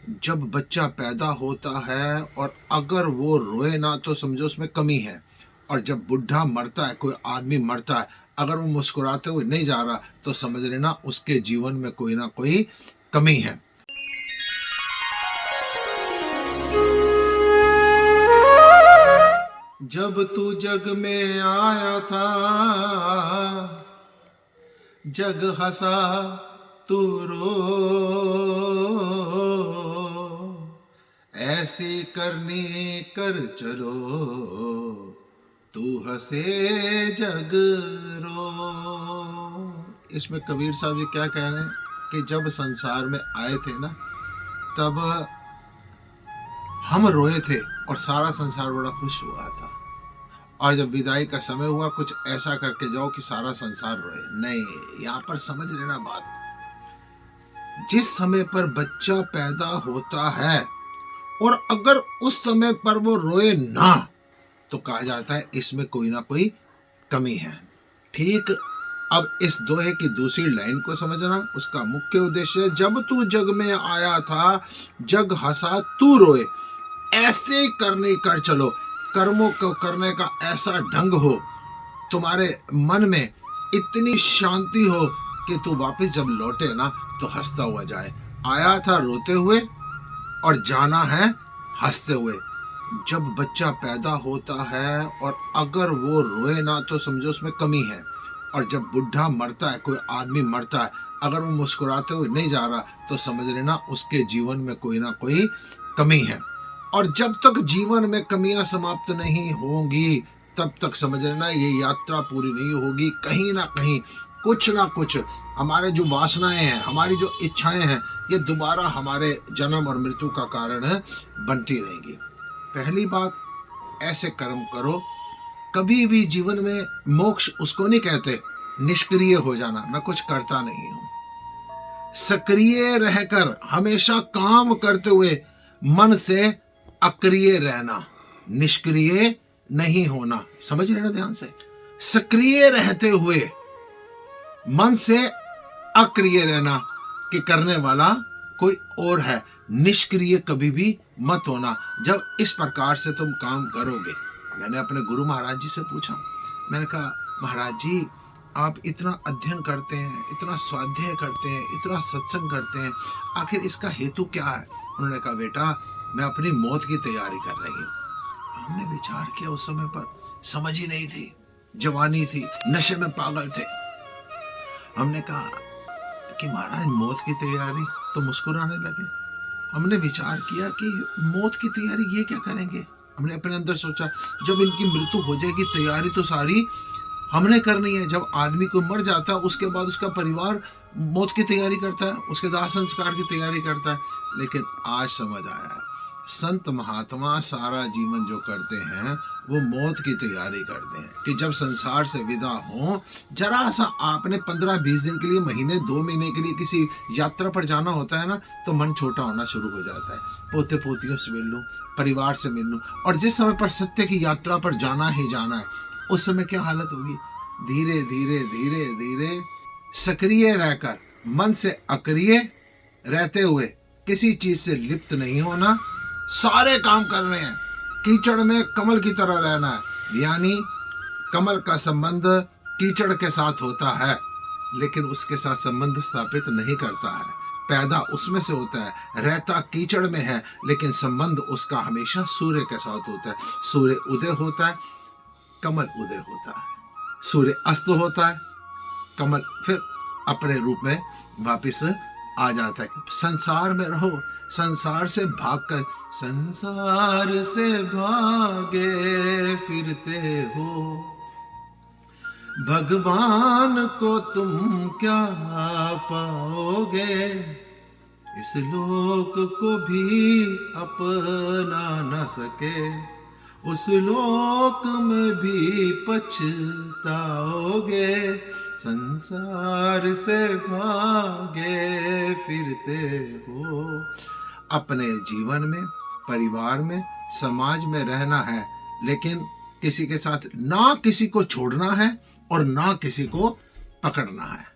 जब बच्चा पैदा होता है और अगर वो रोए ना तो समझो उसमें कमी है। और जब बुढ़ा मरता है, कोई आदमी मरता है, अगर वो मुस्कुराते हुए नहीं जा रहा तो समझ लेना उसके जीवन में कोई ना कोई कमी है। जब तू जग में आया था, जग हंसा तू रो, ऐसी करनी कर चलो, तू हंसे जग रो। इसमें कबीर साहब जी क्या कह रहे हैं कि जब संसार में आए थे ना, तब हम रोए थे और सारा संसार बड़ा खुश हुआ था। और जब विदाई का समय हुआ, कुछ ऐसा करके जाओ कि सारा संसार रोए। नहीं, यहाँ पर समझ लेना बात। जिस समय पर बच्चा पैदा होता है और अगर उस समय पर वो रोए ना तो कहा जाता है इसमें कोई ना कोई कमी है। ठीक। अब इस दोहे की दूसरी लाइन को समझना। उसका मुख्य उद्देश्य, जब तू जग में आया था, जग हंसा तू रोए, ऐसे करने कर चलो। कर्मों को करने का ऐसा ढंग हो, तुम्हारे मन में इतनी शांति हो कि तू वापस जब लौटे ना तो हंसता हुआ जाए। आया था रोते हुए और जाना है हंसते हुए। जब बच्चा पैदा होता है और अगर वो रोए ना तो समझो उसमें कमी है। और जब बुढ़ा मरता है, कोई आदमी मरता है, अगर वो मुस्कुराते हुए नहीं जा रहा तो समझ लेना उसके जीवन में कोई ना कोई कमी है। और जब तक जीवन में कमियां समाप्त नहीं होंगी तब तक समझ लेना ये यात्रा पूरी नहीं होगी। कहीं ना कहीं कुछ ना कुछ हमारे जो वासनाएं हैं, हमारी जो इच्छाएं हैं, ये दोबारा हमारे जन्म और मृत्यु का कारण बनती रहेंगी। पहली बात, ऐसे कर्म करो। कभी भी जीवन में मोक्ष उसको नहीं कहते निष्क्रिय हो जाना, मैं कुछ करता नहीं हूं। सक्रिय रहकर हमेशा काम करते हुए मन से अक्रिय रहना, निष्क्रिय नहीं होना। समझ लेना ध्यान से। सक्रिय रहते हुए मन से अक्रिय रहना कि करने वाला कोई और है। निष्क्रिय कभी भी मत होना। जब इस प्रकार से तुम काम करोगे, मैंने अपने गुरु महाराज जी से पूछा, मैंने कहा महाराज जी आप इतना अध्ययन करते हैं, इतना स्वाध्याय करते हैं, इतना सत्संग करते हैं, आखिर इसका हेतु क्या है? उन्होंने कहा बेटा मैं अपनी मौत की तैयारी कर रही हूँ। हमने विचार किया, उस समय पर समझ ही नहीं थी, जवानी थी, नशे में पागल थे। हमने कहा कि महाराज मौत की तैयारी, तो मुस्कुराने लगे। हमने विचार किया कि मौत की तैयारी ये क्या करेंगे। हमने अपने अंदर सोचा जब इनकी मृत्यु हो जाएगी तैयारी तो सारी हमने करनी है। जब आदमी को मर जाता है उसके बाद उसका परिवार मौत की तैयारी करता है, उसके दाह संस्कार की तैयारी करता है। लेकिन आज समझ आया, संत महात्मा सारा जीवन जो करते हैं वो मौत की तैयारी करते हैं कि जब संसार से विदा हो, जरा सा आपने 15-20 दिन के लिए, महीने 2 महीने के लिए किसी यात्रा पर जाना होता है ना, तो मन छोटा होना शुरू हो जाता है। पोते पोतियों से मिल लूं, परिवार से मिल लूं। और जिस समय पर सत्य की यात्रा पर जाना ही जाना है, उस समय क्या हालत होगी? धीरे धीरे धीरे धीरे सक्रिय रहकर मन से अक्रिय रहते हुए किसी चीज से लिप्त नहीं होना, सारे काम कर रहे हैं। कीचड़ में कमल की तरह रहना है, यानी कमल का संबंध कीचड़ के साथ होता है लेकिन उसके साथ संबंध स्थापित नहीं करता है। पैदा उसमें से होता है, रहता कीचड़ में है, लेकिन संबंध उसका हमेशा सूर्य के साथ होता है। सूर्य उदय होता है, कमल उदय होता है। सूर्य अस्त होता है, कमल फिर अपने रूप में वापिस आ जाता है। संसार में रहो, संसार से भागकर, संसार से भागे फिरते हो, भगवान को तुम क्या पाओगे, इस लोक को भी अपना न सके, उस लोक में भी पछताओगे, संसार से भागे फिरते हो। अपने जीवन में, परिवार में, समाज में रहना है, लेकिन किसी के साथ ना किसी को छोड़ना है और ना किसी को पकड़ना है।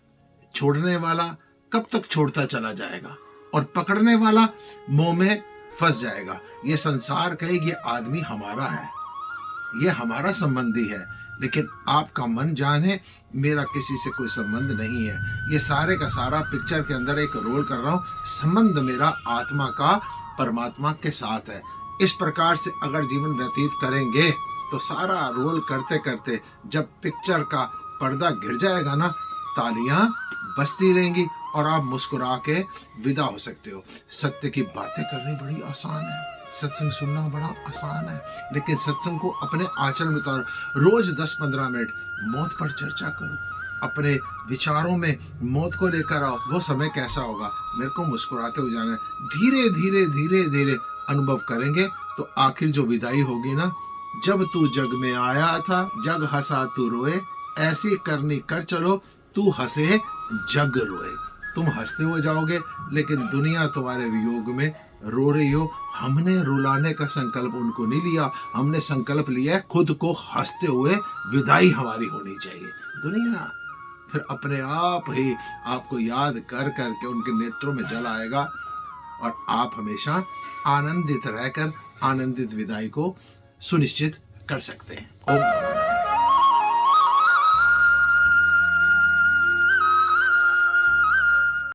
छोड़ने वाला कब तक छोड़ता चला जाएगा? और पकड़ने वाला मोह में फंस जाएगा। ये संसार कहे ये आदमी हमारा है, ये हमारा संबंधी है, लेकिन आपका मन जाने मेरा किसी से कोई संबंध नहीं है। ये सारे का सारा पिक्चर के अंदर एक रोल कर रहा हूँ, संबंध मेरा आत्मा का परमात्मा के साथ है। इस प्रकार से अगर जीवन व्यतीत करेंगे तो सारा रोल करते करते जब पिक्चर का पर्दा गिर जाएगा ना, तालियां बजती रहेंगी और आप मुस्कुरा के विदा हो सकते हो। सत्य की बातें करनी बड़ी आसान है, सत्संग सुनना बड़ा आसान है, लेकिन सत्संग को अपने आचरण में उतारो। रोज 10-15 मिनट मौत पर चर्चा करो, अपने विचारों में मौत को लेकर आओ। वो समय कैसा होगा, मेरे को मुस्कुराते हुए जाना है। धीरे धीरे धीरे धीरे अनुभव करेंगे तो आखिर जो विदाई होगी ना, जब तू जग में आया था जग हंसा तू रोए, ऐसी करनी कर चलो तू हंसे जग रोए। तुम हंसते हुए जाओगे लेकिन दुनिया तुम्हारे वियोग में रो रही हो। हमने रुलाने का संकल्प उनको नहीं लिया, हमने संकल्प लिया है खुद को हंसते हुए विदाई हमारी होनी चाहिए। दुनिया फिर अपने आप ही आपको याद कर करके उनके नेत्रों में जल आएगा और आप हमेशा आनंदित रहकर आनंदित विदाई को सुनिश्चित कर सकते हैं। ओम